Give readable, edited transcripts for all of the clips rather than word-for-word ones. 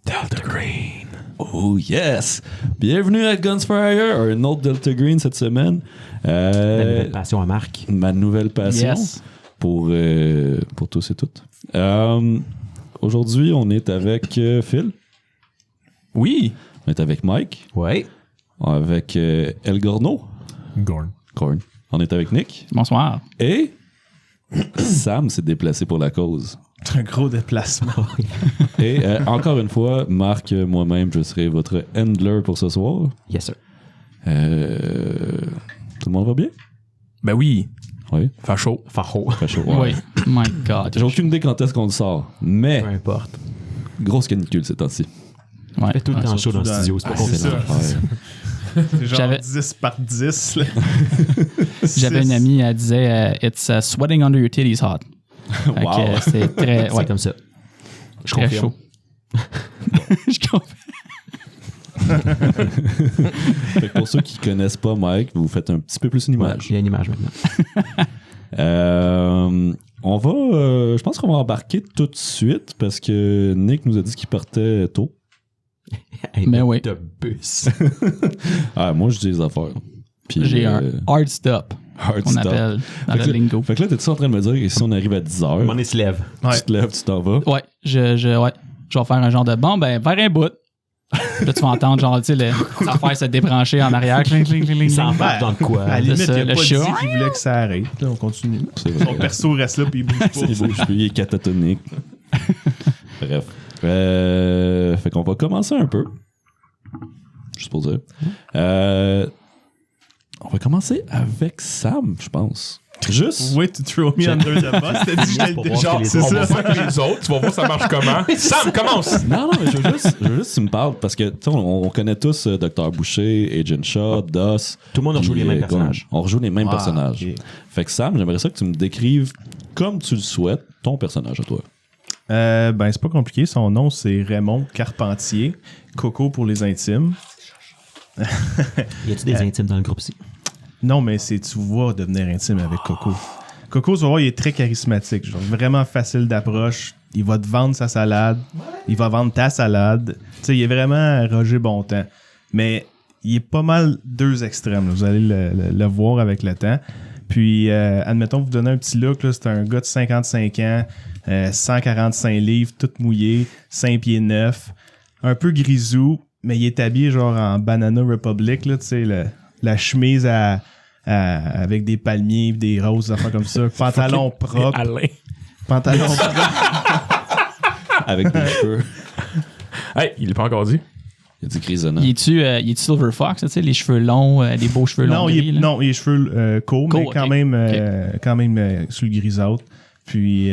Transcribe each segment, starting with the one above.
Delta Green. Oh yes! Bienvenue à Guns for Hire, un autre Delta Green cette semaine. La nouvelle passion à Marc. Ma nouvelle passion pour tous et toutes. Aujourd'hui, on est avec Phil. Oui. On est avec Mike. Ouais. Avec El Gorno. Gorn. On est avec Nick. Bonsoir. Et Sam s'est déplacé pour la cause. Un gros déplacement. Et encore une fois, Marc, moi-même, je serai votre handler pour ce soir. Yes, sir. Tout le monde va bien? Ben oui. Oui. Facho. Fait chaud. Ouais. Oui. My God. J'ai aucune idée quand est-ce qu'on le sort. Mais, Peu importe. grosse canicule ces temps-ci. Ouais. Fait tout le temps chaud dans le surtout studio, c'est pas c'est convenant. ça. C'est genre J'avais- 10 par 10. Là. J'avais une amie, elle disait It's sweating under your titties hot. Fait que, Wow. c'est très, C'est ouais, comme ça. Je très confirme. chaud. Je confirme. Fait que pour ceux qui connaissent pas Mike, vous faites un petit peu plus une Ouais, image. il y a une image maintenant. On va, je pense qu'on va embarquer tout de suite parce que Nick nous a dit qu'il partait tôt. Hey, Mais oui. de bus. Ah, moi, je dis les affaires. Puis, J'ai un hard stop, hard qu'on stop. appelle dans Fait le que, lingo. fait que là, t'es-tu en train de me dire que si on arrive à 10 heures, On se lève. Ouais. tu te lèves, tu t'en vas? Ouais, ouais, je vais faire un genre de bon, ben, vers un bout. Là, tu vas entendre, genre, tu sais, l'affaire se débrancher en arrière. Cling, cling, cling, cling, Il s'en cling. va dans quoi? À la limite, ça, il le a pas dit chat. qu'il voulait que ça arrête. Là, on continue. C'est Son vrai. perso reste là puis il bouge pas. Il bouge plus, il est catatonique. Bref. Fait qu'on va commencer un peu. Juste pour dire. On va commencer avec Sam, je pense. Juste. Wait to throw me under the bus. T'as dit que Pour j'étais voir genre, que les c'est On ça. va faire que les autres. Tu vas voir ça marche comment. Sam, commence. Non, mais je veux juste que tu me parles parce que tu sais, on connaît tous Dr. Boucher, Agent Shaw, DOS. Tout le monde rejoue puis, les mêmes Gon. personnages. On rejoue les mêmes Ah, personnages. ok. Fait que Sam, j'aimerais ça que tu me décrives comme tu le souhaites ton personnage à toi. Ben, c'est pas compliqué. Son nom, c'est Raymond Carpentier. Coco pour les intimes. Y a-tu des intimes dans le groupe ci? Non, mais tu vas devenir intime avec Coco. Coco, tu vas voir, il est très charismatique. Genre, vraiment facile d'approche. Il va te vendre sa salade. Il va vendre ta salade. Tu sais, il est vraiment Roger Bontemps. Mais il est pas mal deux extrêmes. Là. Vous allez le voir avec le temps. Puis, admettons, vous donnez un petit look. Là, c'est un gars de 55 ans, 145 livres, tout mouillé, 5 pieds 9, un peu grisou, mais il est habillé genre en Banana Republic, là, tu sais, la chemise avec des palmiers, des roses, des affaires comme ça, pantalon propre, Alain. pantalon propre. Avec des cheveux. Hey, il est pas encore dit. Il a dit grisonnant. Il est-tu Silver Fox, tu sais, les cheveux longs, les beaux cheveux longs Non, gris, là? non, il a cheveux courts, mais Court, quand ok. même sur le grisâtre. Puis,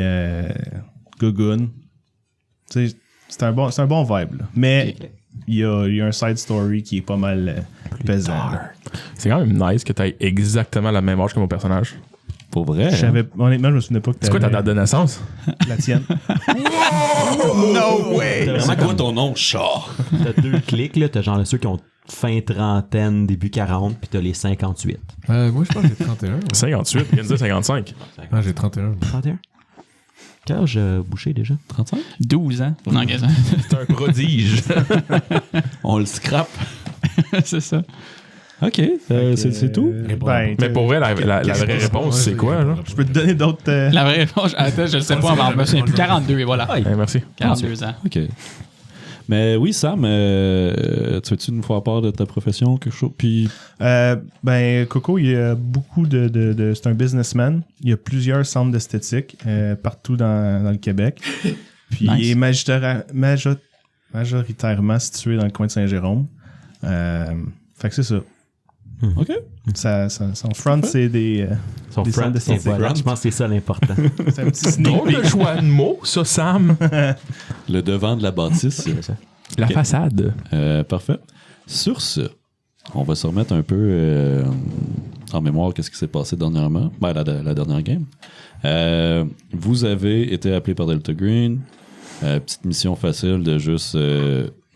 Gogun. Tu sais, c'est un bon vibe, là. Mais il y a un side story qui est pas mal pesant. là. C'est quand même nice que tu aies exactement la même âge que mon personnage. Pour vrai. Honnêtement, je me souvenais pas que C'est quoi ta date de naissance? la tienne. No way! C'est quoi ton nom, chat? T'as deux clics, là. T'as genre ceux qui ont fin trentaine, début 40, puis t'as les 58. Moi, je pense que j'ai 31. ouais. 58, il vient de dire 55. Ah, j'ai 31. 31? Quel âge Boucher déjà? 35? 12 ans. Non, qu'est-ce que C'est un prodige. On le scrape. c'est ça. OK. C'est tout? Ben, Mais pour vrai, la vraie réponse, c'est quoi, là? je peux te donner d'autres. La vraie réponse, attends, je le sais pas, mais je me souviens plus. 42, et voilà. Hey, merci. 42 ans. OK. Mais oui, Sam, tu veux-tu nous faire part de ta profession, quelque chose? Puis, Ben, Coco, il y a beaucoup de c'est un businessman. Il y a plusieurs centres d'esthétique partout dans le Québec. Puis Nice. il est majoritairement situé dans le coin de Saint-Jérôme. Fait que c'est ça. OK. Son front, c'est des Son Des front, centres c'est d'esthétique. voilà. Je pense que c'est ça l'important. c'est un petit sneak Drôle de peek. choix de mots, ça, Sam. Le devant de la bâtisse. C'est ça. La Ok. façade. Parfait. Sur ce, on va se remettre un peu en mémoire qu'est-ce qui s'est passé dernièrement. Ben, la dernière game. Vous avez été appelé par Delta Green. Petite mission facile de juste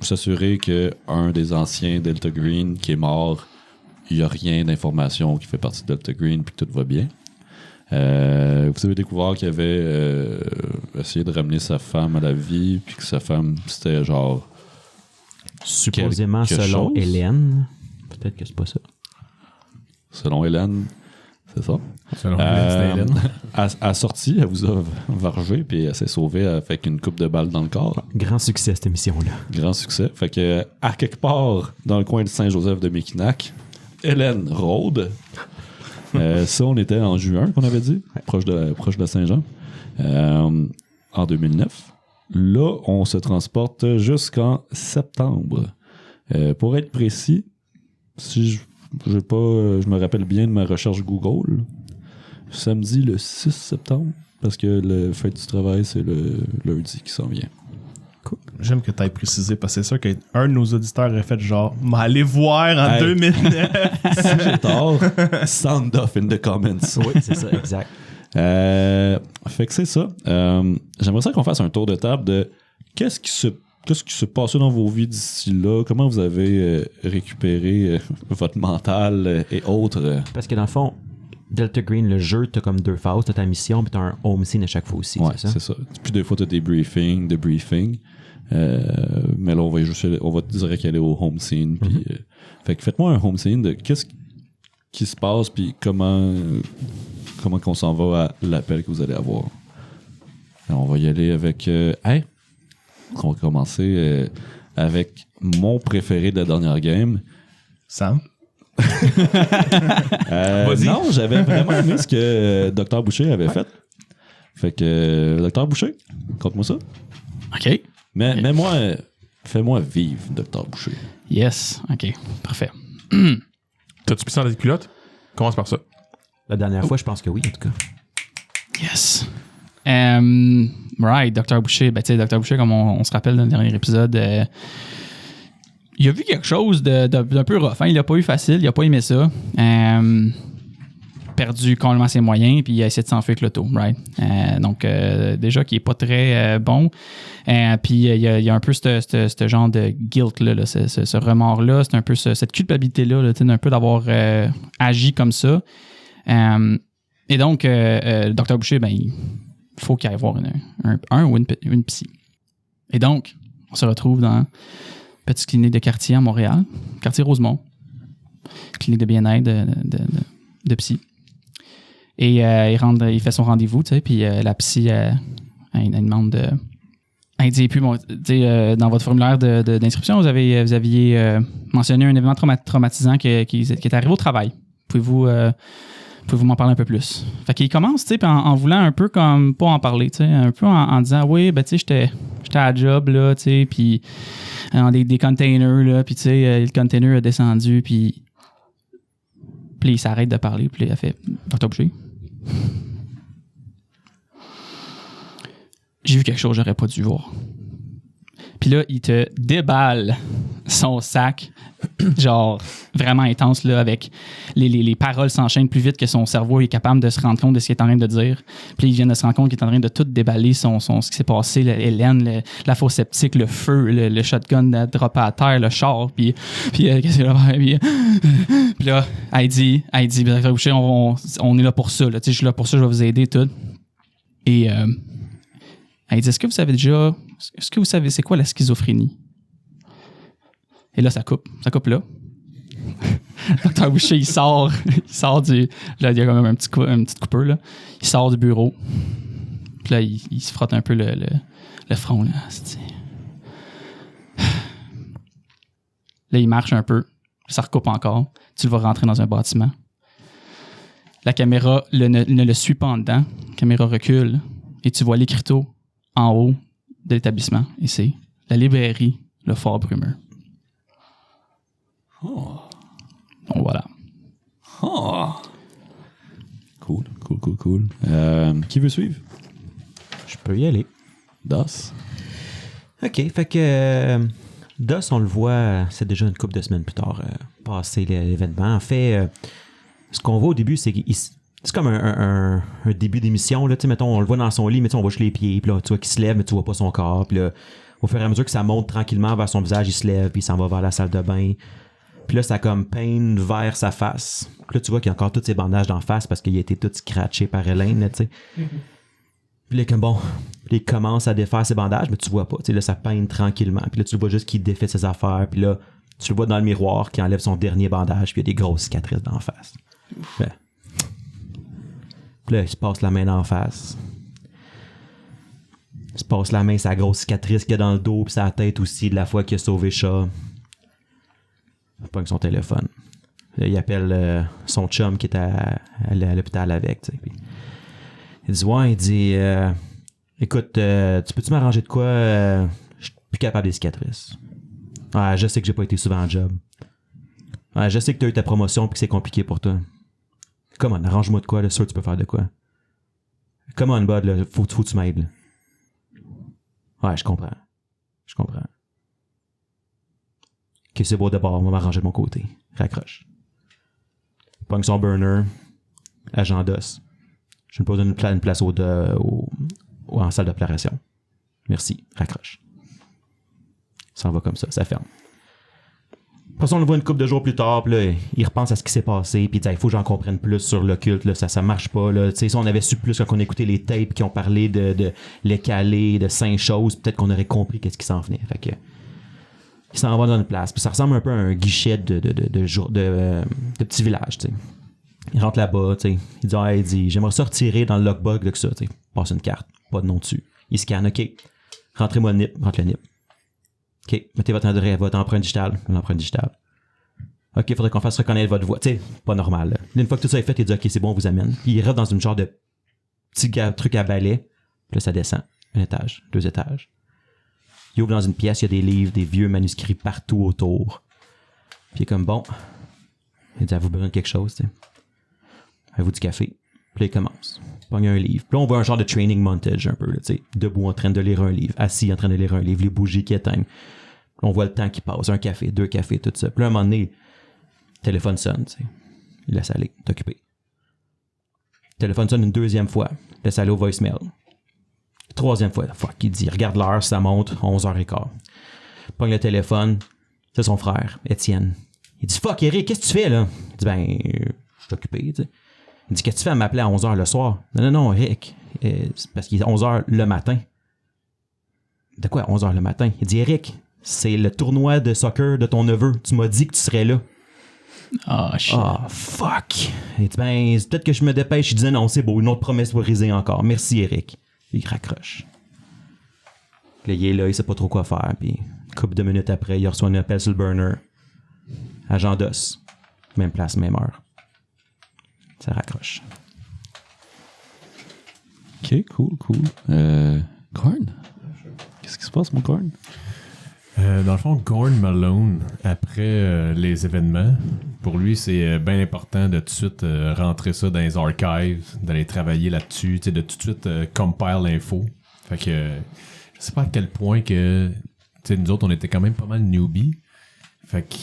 s'assurer qu'un des anciens Delta Green qui est mort, il n'y a rien d'information qui fait partie de Delta Green puis que tout va bien. Vous avez découvert qu'il avait essayé de ramener sa femme à la vie, puis que sa femme, c'était genre... Supposément, quelque selon chose. Hélène. Peut-être que c'est pas ça. Selon Hélène, c'est ça. Selon Hélène. À sortie, elle vous a vargé, puis elle s'est sauvée avec une coupe de balles dans le corps. Grand succès, cette émission-là. Grand succès. Fait que, à quelque part, dans le coin de Saint-Joseph de Mekinac, Hélène rôde. Ça, on était en juin, qu'on avait dit, proche de Saint-Jean, en 2009. Là, on se transporte jusqu'en septembre. Pour être précis, si je me rappelle bien de ma recherche Google, samedi le 6 septembre, parce que le fête du travail, c'est le lundi qui s'en vient. Cool. J'aime que tu aies précisé, parce que c'est sûr qu'un de nos auditeurs aurait fait genre, allez voir en Hey. 2009. Si j'ai tort, sound off in the comments. Oui, c'est ça, exact. Fait que c'est ça. J'aimerais ça qu'on fasse un tour de table de qu'est-ce qui se passe dans vos vies d'ici là, comment vous avez récupéré votre mental et autres. Parce que dans le fond, Delta Green, le jeu, t'as comme 2 phases. T'as ta mission, puis t'as un home scene à chaque fois aussi, Ouais, c'est ça? c'est ça. Puis des fois, t'as des briefings. Mais là, on va direct aller au home scene. Puis, fait que faites-moi un home scene de qu'est-ce qui se passe, puis comment qu'on s'en va à l'appel que vous allez avoir. Alors, on va y aller avec... on va commencer avec mon préféré de la dernière game. Sam? Non, j'avais vraiment aimé ce que Dr. Boucher avait fait. Fait que, Dr. Boucher, conte-moi ça. OK. Mais moi, fais-moi vivre, Dr. Boucher. Yes. OK. Parfait. T'as-tu pissé dans les culottes? Commence par ça. La dernière fois, je pense que oui, en tout cas. Yes. Right, Dr. Boucher. Ben, tu sais, Dr. Boucher, comme on se rappelle dans le dernier épisode, il a vu quelque chose d'un peu rough. Hein? Il l'a pas eu facile, il a pas aimé ça. Perdu complètement ses moyens, puis il a essayé de s'enfuir avec l'auto, right? Donc, déjà, qui est pas très bon. Puis, il y a un peu ce genre de guilt, là, ce remords-là, c'est un peu cette culpabilité-là, là, un peu d'avoir agi comme ça. Et donc, Dr. Boucher, ben, il faut qu'il aille voir un ou une psy. Et donc, on se retrouve dans une petite clinique de quartier à Montréal, quartier Rosemont, clinique de bien-être de psy. Et il fait son rendez-vous, tu sais, puis la psy, elle demande de... Elle dit, puis bon, dans votre formulaire d'inscription, vous aviez mentionné un événement traumatisant qui est arrivé au travail. Pouvez-vous m'en parler un peu plus? Fait qu'il commence, tu sais, en voulant un peu comme pas en parler, tu sais, un peu en disant, oui, ben, tu sais, j'étais à la job, là, tu sais, puis dans des containers, là, puis tu sais, le container a descendu, puis il s'arrête de parler, puis il a fait, Dr. Boucher, j'ai vu quelque chose que j'aurais pas dû voir. Puis là, il te déballe son sac, genre vraiment intense, là, avec les paroles s'enchaînent plus vite que son cerveau est capable de se rendre compte de ce qu'il est en train de dire. Puis il vient de se rendre compte qu'il est en train de tout déballer ce qui s'est passé, Hélène, la fausse sceptique, le feu, le shotgun droppé à terre, le char, puis qu'est-ce qu'il va faire? Puis là, elle dit, Dr. Boucher, on est là pour ça, là, tu sais, je suis là pour ça, je vais vous aider, tout. Et elle dit, est-ce que vous savez c'est quoi la schizophrénie? Et là, ça coupe là. Dr. Boucher, il sort du... Là, il y a quand même une petite coupeur, là. Il sort du bureau. Puis là, il se frotte un peu le front, là. Là, il marche un peu. Ça recoupe encore. Tu le vas rentrer dans un bâtiment. La caméra ne le suit pas en dedans. La caméra recule. Et tu vois l'écriteau en haut de l'établissement. Et c'est la librairie Le Fort Brumeux. Oh. Donc voilà. Oh. Cool. Qui veut suivre? Je peux y aller. Das? OK, fait que DOS, on le voit, c'est déjà une couple de semaines plus tard, passé l'événement. En fait, ce qu'on voit au début, c'est comme un début d'émission. Là, mettons, on le voit dans son lit, mais on voit juste les pieds, puis là, tu vois qu'il se lève, mais tu vois pas son corps. Puis là, au fur et à mesure que ça monte tranquillement vers son visage, il se lève, puis il s'en va vers la salle de bain. Puis là, ça comme peine vers sa face. Puis là, tu vois qu'il y a encore tous ses bandages d'en face parce qu'il a été tout scratché par Elaine, tu sais. Puis là, comme bon, puis il commence à défaire ses bandages, mais tu vois pas. Tu sais, là, ça peine tranquillement. Puis là, tu le vois juste qu'il défait ses affaires. Puis là, tu le vois dans le miroir qui enlève son dernier bandage. Puis il y a des grosses cicatrices d'en face. Puis là, il se passe la main d'en face. Il se passe la main, sa grosse cicatrice qu'il y a dans le dos, puis sa tête aussi, de la fois qu'il a sauvé Shaw. Il pogne son téléphone. Là, il appelle son chum qui est à l'hôpital avec, tu sais. Puis il dit, ouais, il dit, écoute, tu peux-tu m'arranger de quoi? Je suis plus capable des cicatrices. Ouais, je sais que j'ai pas été souvent en job. Ouais, je sais que t'as eu ta promotion puis que c'est compliqué pour toi. Come on, arrange-moi de quoi, là, sûr tu peux faire de quoi. Come on, bud, là, faut que tu m'aides, là. Ouais, je comprends. Ok, c'est beau d'abord, on va m'arranger de mon côté. Raccroche. Pogne son burner, agent d'os. Je me pose une place en salle d'opération. Merci, raccroche. Ça en va comme ça ferme. Après ça, on le voit une couple de jours plus tard, puis là, il repense à ce qui s'est passé, puis il dit, il faut que j'en comprenne plus sur l'occulte, là, ça marche pas, là. Tu sais, si on avait su plus quand on écoutait les tapes qui ont parlé de les calés, de 5 choses, peut-être qu'on aurait compris qu'est-ce qui s'en venait. Fait que, il s'en va dans une place, puis ça ressemble un peu à un guichet de petit village, tu sais. Il rentre là-bas, tu sais. Il dit, j'aimerais ça retirer dans le logbook de ça, tu sais. Passe une carte, pas de nom dessus. Il scanne, ok. Rentrez-moi le NIP, rentre le NIP. OK, mettez votre empreinte digitale. L'empreinte digitale. OK, il faudrait qu'on fasse reconnaître votre voix. Tu sais, pas normal. Là. Une fois que tout ça est fait, il dit OK, c'est bon, on vous amène. Puis il rentre dans une genre de petit truc à balai. Puis là, ça descend. 1 étage, 2 étages. Il ouvre dans une pièce, il y a des livres, des vieux manuscrits partout autour. Puis il est comme bon. Il dit, avez-vous besoin de quelque chose, tu sais? Avez-vous du café? Puis là, il commence. Il pogne un livre. Puis là, on voit un genre de training montage un peu, tu sais. Debout en train de lire un livre. Assis en train de lire un livre. Les bougies qui éteignent. On voit le temps qui passe. 1 café, 2 cafés, tout ça. Puis là, à un moment donné, le téléphone sonne, tu sais. Il laisse aller. T'es occupé. Le téléphone sonne une 2e fois. Il laisse aller au voicemail. 3e fois. Fuck, il dit, regarde l'heure, ça monte, 11h15. Il pogne le téléphone. C'est son frère, Étienne. Il dit, fuck, Eric, qu'est-ce que tu fais, là? Il dit, je suis occupé, tu sais. Il dit, qu'est-ce que tu fais à m'appeler à 11h le soir? Non, Eric. C'est parce qu'il est 11h le matin. De quoi, 11h le matin? Il dit, Eric, c'est le tournoi de soccer de ton neveu. Tu m'as dit que tu serais là. Ah, shit. Ah, fuck. Il dit, peut-être que je me dépêche. Il disait, non, c'est beau, une autre promesse brisée encore. Merci, Eric. Il raccroche. Puis là, il est là, il sait pas trop quoi faire. Puis, une couple de minutes après, il reçoit un appel sur le burner. Agent d'os. Même place, même heure. Ça raccroche. Ok, cool. Gorn? Qu'est-ce qui se passe, mon Gorn? Dans le fond, Gorn Malone, après les événements, pour lui, c'est bien important de tout de suite rentrer ça dans les archives, d'aller travailler là-dessus, de tout de suite compile l'info. Fait que je sais pas à quel point que nous autres, on était quand même pas mal newbies. Fait que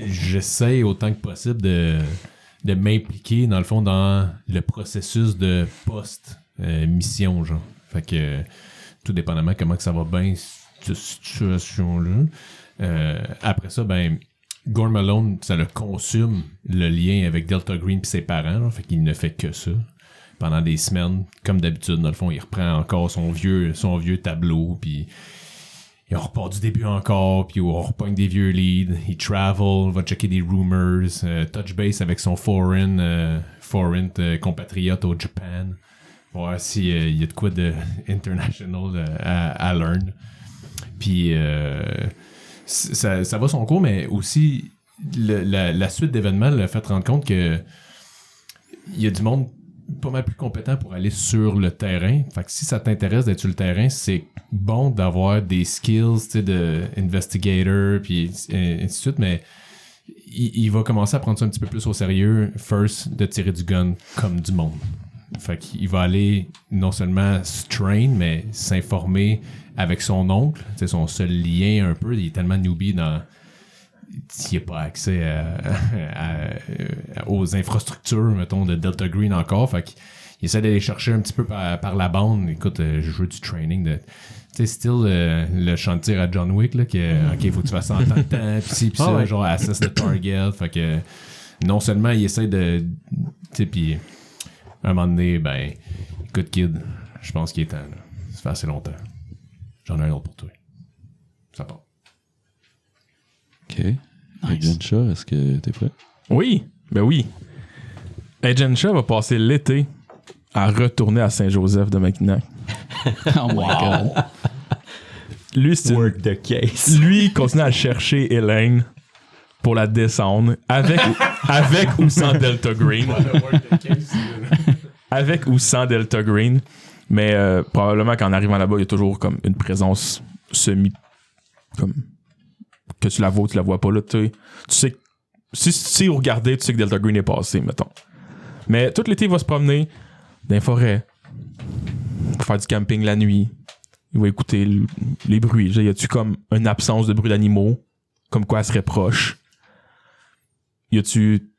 j'essaie autant que possible de m'impliquer, dans le fond, dans le processus de post-mission, genre. Fait que tout dépendamment comment que ça va bien, cette situation-là. Après ça, Gorn Malone, ça le consume, le lien avec Delta Green pis ses parents, genre, fait qu'il ne fait que ça. Pendant des semaines, comme d'habitude, dans le fond, il reprend encore son vieux tableau, puis il repart du début encore, puis on repogne des vieux leads, il travel, va checker des rumors, touch base avec son foreign compatriote au Japan, voir s'il y a de quoi de international à learn. Puis ça va son cours, mais aussi la suite d'événements l'a fait rendre compte que il y a du monde pas mal plus compétent pour aller sur le terrain. Fait que si ça t'intéresse d'être sur le terrain, c'est bon d'avoir des skills, tu sais, de investigator, puis ainsi de suite, mais il va commencer à prendre ça un petit peu plus au sérieux, first, de tirer du gun comme du monde. Fait qu'il va aller non seulement se train, mais s'informer avec son oncle, tu sais, son seul lien un peu, il est tellement newbie dans... Il n'y a pas accès aux infrastructures, mettons, de Delta Green encore. Fait il essaie d'aller chercher un petit peu par la bande. Écoute, je joue du training de... Tu sais, style le champ de tir à John Wick, là, OK, faut que tu fasses ça en tant de temps, pis ci, pis ça, genre assess the target. Fait que non seulement il essaie de... Tu sais, pis à un moment donné, ben, écoute, kid, je pense qu'il est temps, là. Ça fait assez longtemps. J'en ai un autre pour toi. Ça part. OK. Agent Shaw, est-ce que t'es prêt? Oui, ben oui. Agent Shaw va passer l'été à retourner à Saint-Joseph de Mackinac. Oh my God. Lui, c'est Work the case. lui, il continue à chercher Elaine pour la descendre avec ou sans Delta Green. Avec ou sans Delta Green. Mais probablement qu'en arrivant là-bas, il y a toujours comme une présence semi... comme que tu la vois ou tu la vois pas là. Tu sais que si vous regardez, tu sais que Delta Green est passé, mettons. Mais tout l'été, il va se promener dans les forêts. Il va faire du camping la nuit. Il va écouter les bruits. Y a-tu comme une absence de bruit d'animaux? Comme quoi elle serait proche? Y a-tu...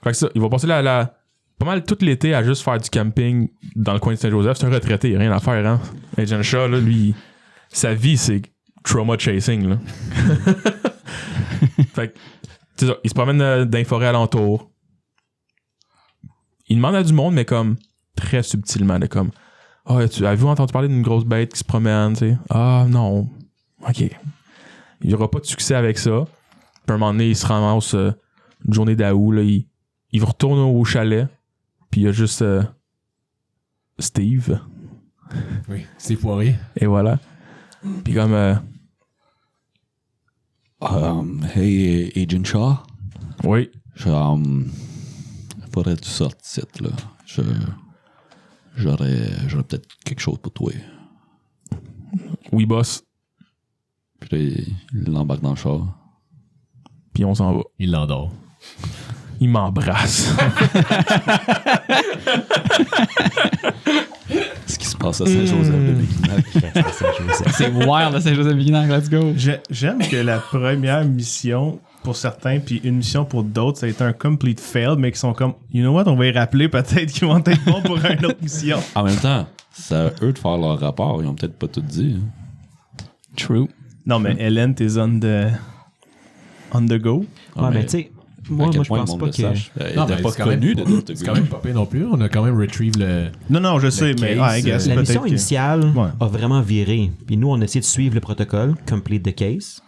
Fait que ça, il va passer pas mal tout l'été à juste faire du camping dans le coin de Saint-Joseph. C'est un retraité, il n'y a rien à faire, hein? Agent Shaw, là, lui, sa vie, c'est trauma chasing, là. Fait que, c'est ça, il se promène dans les forêts alentours. Il demande à du monde, mais comme très subtilement, de comme avez-vous entendu parler d'une grosse bête qui se promène, tu sais? Ah non. OK. Il n'y aura pas de succès avec ça. Puis à un moment donné, il se ramasse une journée d'août, là, il retourne au chalet, puis il y a juste Steve. Oui, c'est Poirier. Et voilà. Puis comme Hey, Agent Shaw. oui. Faudrait que tu sortes de site, là. J'aurais peut-être quelque chose pour toi. Oui, boss. Puis là, il l'embarque dans le char. Puis on s'en va. Il l'endort. Il m'embrasse. Ce qui se passe à Saint-Joseph de Mackinac. C'est wild, là, Saint-Joseph-Vignac, let's go. J'aime que la première mission, pour certains, puis une mission pour d'autres, ça a été un complete fail, mais qui sont comme, you know what, on va y rappeler, peut-être qu'ils vont être bons pour une autre mission. En même temps, c'est à eux de faire leur rapport. Ils ont peut-être pas tout dit. Hein. True. Non, mais Hélène, t'es on the go. Ouais, mais tu sais, moi je pense pas que... Elle Non, était mais pas c'est quand même- connue de Delta C'est quand même pas pire non plus. On a quand même retrieve le... Non, je sais, mais case, I guess, La peut-être mission que- initiale Ouais. a vraiment viré. Puis nous, on a essayé de suivre le protocole, complete the case.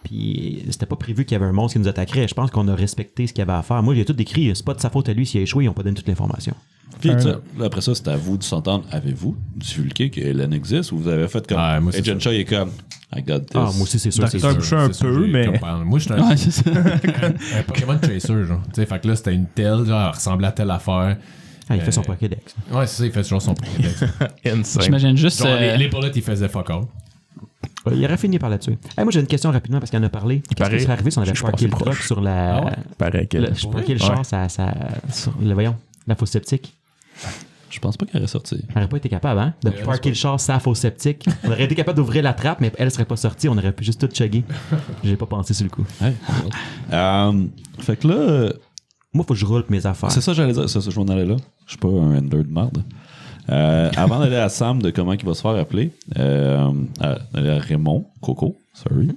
Puis c'était pas prévu qu'il y avait un monstre qui nous attaquerait. Je pense qu'on a respecté ce qu'il y avait à faire. Moi, j'ai tout décrit. C'est pas de sa faute à lui s'il a échoué. Ils n'ont pas donné toute l'information. Puis, là, après ça, c'est à vous de s'entendre. Avez-vous divulgué qu'Hélène existe ou vous avez fait comme Ah, moi, c'est Agent Shaw, il est comme I got this. Ah, moi aussi, c'est sûr. Dr. c'est sûr. Boucher un C'est sûr, peu, j'ai mais... comme- Moi, je suis Ouais, c'est ça. un Pokémon Chaser, genre. Tu sais, fait que là, c'était une telle, genre, elle ressemblait à telle affaire. Ah, il fait son Pokédex. Ouais, c'est ça, il fait toujours son Pokédex. Insane. J'imagine juste. Genre, les bullets, il faisait fuck all. Il aurait fini par là-dessus. Hey, moi, j'ai une question rapidement parce qu'il en a parlé. Qu'est-ce paraît- qui serait arrivé si on avait je suis parké le passé truck proche. sur la... Ah ouais? Paraît que... Je parqué le char sur la fosse septique. Je pense pas qu'elle est sortie. On n'aurait pas été capable, hein? De parker le char sur la fosse septique. On aurait été capable d'ouvrir la trappe, mais elle serait pas sortie. On aurait pu juste tout chugger. J'ai pas pensé sur le coup. Hey, fait que là, Moi, faut que je roule mes affaires. c'est ça j'allais dire, c'est ça je m'en allais là. Je suis pas un ender de merde. Avant d'aller à Sam de comment il va se faire appeler, à Raymond, Coco, sorry.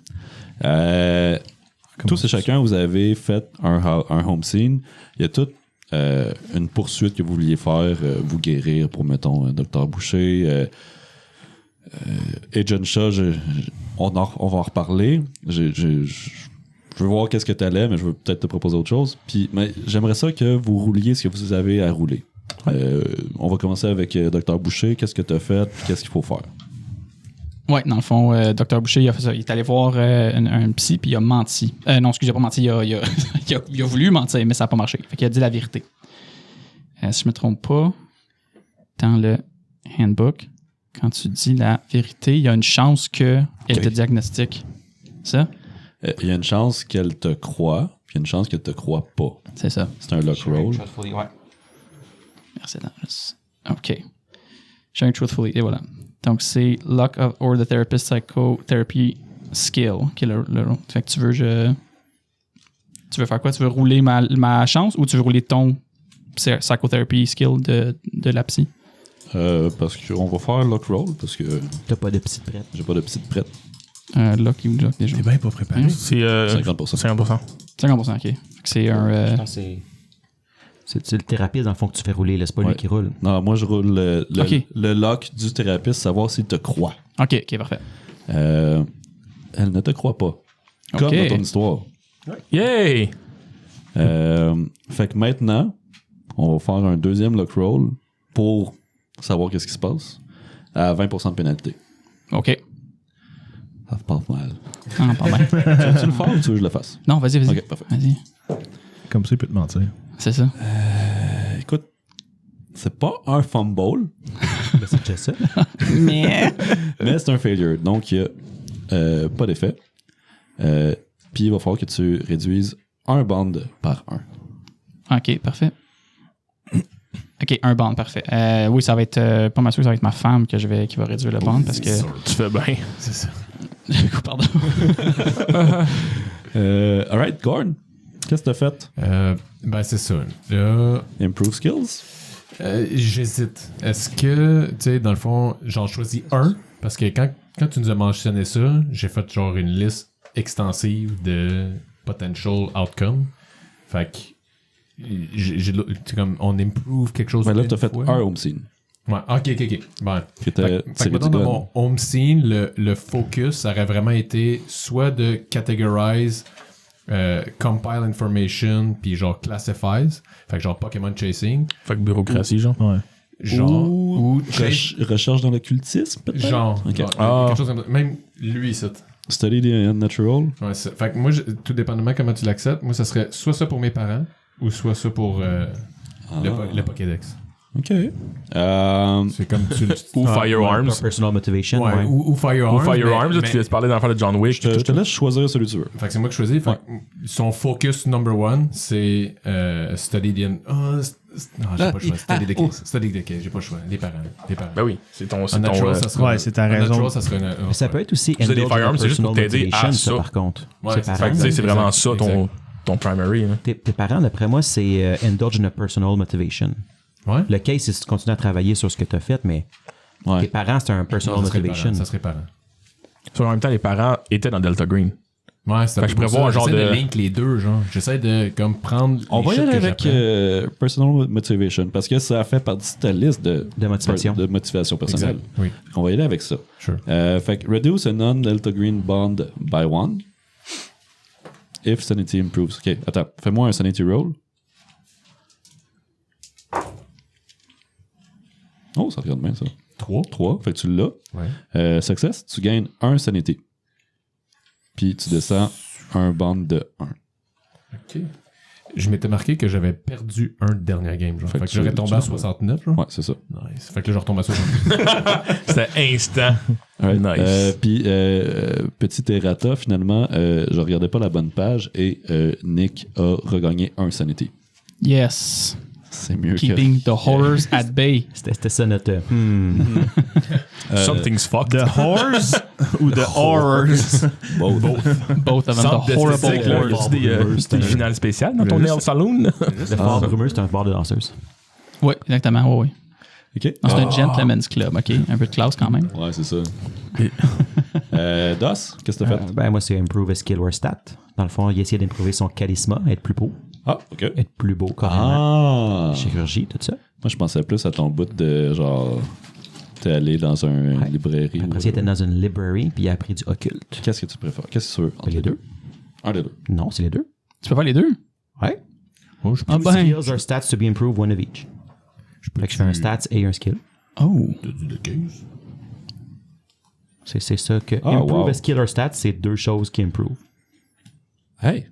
Tous et chacun, vous avez fait un home scene. Il y a toute une poursuite que vous vouliez faire, vous guérir pour, mettons, Dr. Boucher. Agent Shaw, on va en reparler. Je veux voir qu'est-ce que tu allais, mais je veux peut-être te proposer autre chose. Puis, mais j'aimerais ça que vous rouliez ce que vous avez à rouler. On va commencer avec Dr. Boucher. Qu'est-ce que tu as fait? Puis qu'est-ce qu'il faut faire? Ouais, dans le fond, Dr. Boucher, il a fait ça. Il est allé voir un psy, puis il a menti. Non, excusez, pas menti. Il a voulu mentir, mais ça n'a pas marché. Fait qu'il a dit la vérité. Si je me trompe pas, dans le handbook, quand tu dis la vérité, il y a une chance qu'elle te diagnostique. Ça? Il y a une chance qu'elle te croit, puis il y a une chance qu'elle te croit pas. C'est ça. C'est un luck roll. Ouais. Merci, Dallas. OK. Sharing truthfully. Et voilà. Donc, c'est luck of, or the therapist psychotherapy skill qui est le fait que tu veux faire quoi? Tu veux rouler ma chance ou tu veux rouler ton psychotherapy skill de la psy? Parce qu'on va faire lock roll, parce que T'as pas de petite prête. j'ai pas de petite prête. Lucky ou Jock déjà? T'es bien pas préparé. C'est 50%. 50%. 50%, ok. Fait que c'est un. Putain, c'est le thérapeute, dans le fond, que tu fais rouler. là. C'est pas lui Ouais. qui roule. Non, moi, je roule Ok. le lock du thérapeute, savoir s'il te croit. Ok, parfait. Elle ne te croit pas. Comme Ok. dans ton histoire. Yay! Fait que maintenant, on va faire un deuxième lock roll pour savoir qu'est-ce qui se passe à 20% de pénalité. Ok. Ça part mal. Ah, pas mal. Tu veux le faire ou tu veux que je le fasse? Non, vas-y. Ok, parfait. Vas-y. Comme ça, il peut te mentir. C'est ça. Écoute, c'est pas un fumble, Ben, c'est déjà ça. Mais. mais c'est un failure. Donc, il y a pas d'effet. Puis, il va falloir que tu réduises un band par un. Ok, parfait. Ok, un band, parfait. Oui, ça va être. Pas mal sûr que ça va être ma femme qui va réduire le band parce que. Tu fais bien. C'est ça. Pardon. Alright, Gordon, qu'est-ce que t'as fait? Ben, c'est ça. Là, Improve skills? j'hésite. Est-ce que, tu sais, dans le fond, j'en choisis un? Parce que quand tu nous as mentionné ça, j'ai fait genre une liste extensive de potential outcomes. Fait que, c'est comme, on improve quelque chose. Ben là, une t'as fait fois. un home scene. Ouais, ok. Bon. Qui était Fait que mettons, dans mon home scene, le focus, ça aurait vraiment été soit de categorize, compile information, puis genre classifies. Fait que genre Pokémon chasing. Fait que bureaucratie, genre. Ouais. Genre, ou recherche dans l'occultisme, peut-être? genre, Ok. quelque chose comme ça. Même lui, ça. Study the unnatural. Ouais, fait que moi, tout dépendamment comment tu l'acceptes, moi, ça serait soit ça pour mes parents, ou soit ça pour le Pokédex. OK. C'est comme tu... Ou Firearms. Personal motivation. Ouais, Ouais. ou Firearms. Ou Firearms, là, mais- tu laisses parler d'en faire de John Wick. Je te laisse choisir celui que tu veux. Fait que c'est moi qui choisis. Fait que son focus number one, c'est study the... non, j'ai pas le choix. Study the case. Study the case. J'ai pas le choix. Les parents. Ben oui, c'est ton. Unnatural, ça serait... Ouais, c'est ta raison. Unnatural, ça serait... Mais ça peut être aussi Je dis des indulge firearms, c'est juste pour personal t'aider à motivation, ça. par contre. Ouais, C'est c'est pareil. Fait que tu sais, c'est vraiment Exact, ça ton primary. Là. Tes parents, d'après moi, c'est indulge in a personal motivation. Ouais. Le case, c'est si tu continues à travailler sur ce que tu as fait, mais Ouais. tes parents, c'est un personal Ça serait motivation. parent, ça serait parent. Sur en même temps, les parents étaient dans Delta Green. Ouais, c'est Fait que je pourrais voir un genre J'essaie de- link les deux, genre. J'essaie de comme prendre On les va y shit aller que avec j'apprends. personal motivation parce que ça fait partie de ta liste de motivation. de motivation personnelle. Exact. Oui, On va y aller avec ça. sure. Fait que reduce a non-delta green bond by one if sanity improves. OK, attends. Fais-moi un sanity roll. Oh, ça regarde bien, ça. 3. Fait que tu l'as. Ouais. Success, tu gagnes 1 sanity. Puis tu descends un bond de 1. OK. Je m'étais marqué que j'avais perdu un dernier game, genre. Fait que tu- j'aurais tombé tu- à 69, genre. Ouais, c'est ça. Nice. Fait que là, je retombe à 70. C'était instant. Alright. Nice. Puis, petit errata, finalement, je regardais pas la bonne page et Nick a regagné 1 sanity. Yes. C'est mieux Keeping the horrors at bay. C'était ça notre... Something's fucked. The horrors ou the horrors? que both. Both of them, Centre the horrible d'esthétique, là. horrors. Y a-tu des finales spéciales dans ton nail saloon? Le fort brumeux, c'est un bar de danseuse. Oui, exactement. Oui. OK? C'est un gentleman's club, OK? Un peu de classe quand même. Ouais, c'est ça. DOS, qu'est-ce que t'as fait? Ben, moi, c'est improve a skill or stat. Dans le fond, il essaie d'improver son charisme, être plus beau. Ah, OK. Être plus beau, carrément. Ah! Chirurgie, tout ça. Moi, je pensais plus à ton bout de genre, t'es allé dans une Ouais. librairie. Après, ou- il était dans une library, puis il a appris du occulte. Qu'est-ce que tu préfères? Qu'est-ce que tu veux? entre Les deux. Un des deux. Non, c'est les deux. Tu peux faire les deux? Ouais. Ah ben. Skills or stats to be improved, one of each. Fait que je fais un stats et un skill. Oh. C'est ça que... Ah, improve wow. a skill or stats, c'est deux choses qui improve. Hey!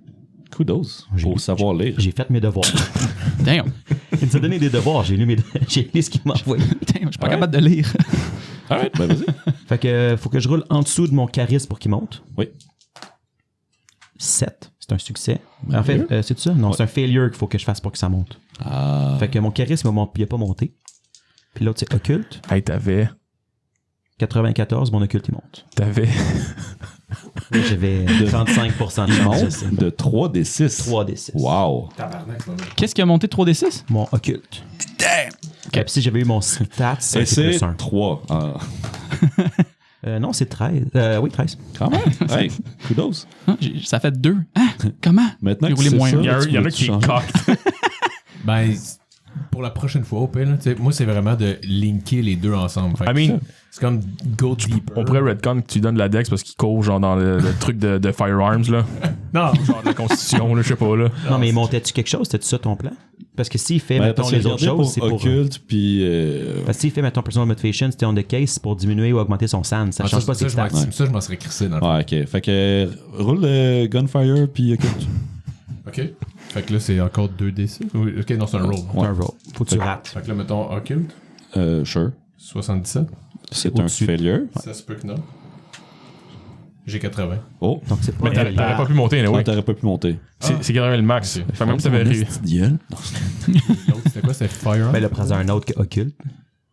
Kudos. Pour savoir lire. J'ai fait mes devoirs. Damn. Il nous a donné des devoirs. J'ai lu ce qu'il m'a envoyé. Damn, je suis pas capable de lire. Alright, ben vas-y. Fait que faut que je roule en dessous de mon charisme pour qu'il monte. Oui. 7. C'est un succès. En fait, c'est ça? Non, c'est un failure qu'il faut que je fasse pour que ça monte. Ah. Fait que mon charisme il n'a pas monté. Puis l'autre, c'est occulte. Hey, t'avais. 94, mon occulte, il monte. T'avais. Oui, j'avais 35% de chance de ça. De 3d6. 3d6. Wow. Tabarnak, c'est pas mal. Qu'est-ce qui a monté 3d6? Mon occulte. Damn! Puis si j'avais eu mon stats, Et c'est plus c'est 1. 3. Non, c'est 13. Oui, 13. Quand même. Hey, kudos. Ah, ça fait 2. Hein? Comment? Maintenant J'ai que roulé c'est moins ça, un. Il y en a tu qui peux est changer. cocked. Ben, pour la prochaine fois, au pire, là, tu sais, moi, c'est vraiment de linker les deux ensemble. Fait que I mean, c'est comme go deeper. on pourrait redcon que tu lui donnes de la dex parce qu'il court genre dans le truc de firearms, là. Non, Genre de la constitution, là, je sais pas, là. Non, mais montais-tu quelque chose? C'était ça ton plan? Parce que s'il fait, Ben, mettons, parce que les autres regardez choses, c'est pour... occulte, puis... Parce que s'il fait, mettons, personal motivation, c'était on the case, c'est pour diminuer ou augmenter son SAN. Ça change pas ses stats. Ça, je m'en serais crissé dans le fond. Ouais, ok. Fait que roule le gunfire, puis occulte. OK. Fait que là, c'est encore 2d6. Oui, OK, non, c'est un roll. C'est un roll. Faut que tu rates. Fait que là, mettons occulte, Sure. 77. C'est un au-dessus. failure. Ça se peut que non. J'ai 80. Oh. Donc, c'est pas... Mais t'aurais pas pu monter, Ouais, anyway. t'aurais pas pu monter. C'est 80 le max. Ok. Fait même si t'avais réussi. Gueule. L'autre, c'était quoi? C'était Fire? Ben, là, prends un autre occulte.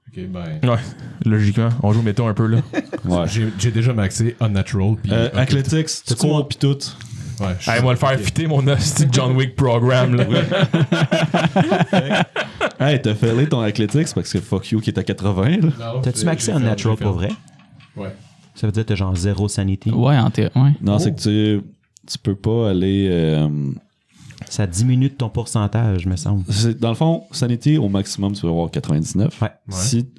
OK, ben... Ouais, logiquement. On joue métaux un peu, là. Ouais. J'ai déjà maxé Unnatural, puis... occulte. Athletics, tu T'as-tu cours, mon- puis tout. Ouais, je Hey, moi le faire ok. fitter mon hostie de John Wick programme, là. Hey, t'as failé ton athletics parce que fuck you qui est à 80, là. Non, T'as-tu j'ai- maxé j'ai en fait- natural j'ai pour fait. vrai? Ouais. Ça veut dire que t'as genre 0 sanity. Ouais, ouais. Non, c'est que tu peux pas aller... Ça diminue de ton pourcentage, me semble. Dans le fond, sanity, au maximum, tu vas avoir 99. Ouais. Si,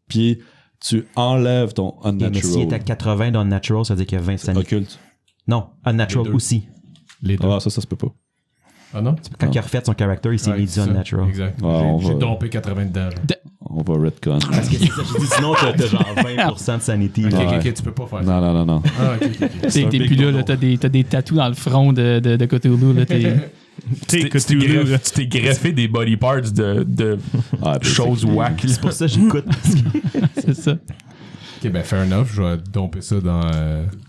puis tu enlèves ton Mais s'il est à unnatural. 80 dans le natural, ça veut dire qu'il y a 20 sanity. Occulte. Non, unnatural Les deux. aussi. Les deux. Ah, ça se peut pas. Ah non? Quand il a refait son character, il s'est Ouais, mis c'est du ça. unnatural. Exact. Ouais, on J'ai va- dompé 80 dedans. là. On va retcon. Parce que c'est ça, je dis, sinon, t'as genre 20% de sanity. Ok, là. ok, Ouais. ok, tu peux pas faire ça. Non, non, non, non. Ah, ok, ok, ok. T'es un plus big là, no-no. là t'as des tatous dans le front de Cthulhu, là. Tu t'es greffé des body parts de Ah, ben, choses c'est- whack. C'est pour ça que j'écoute. C'est ça. Ok, ben fair enough, je vais domper ça dans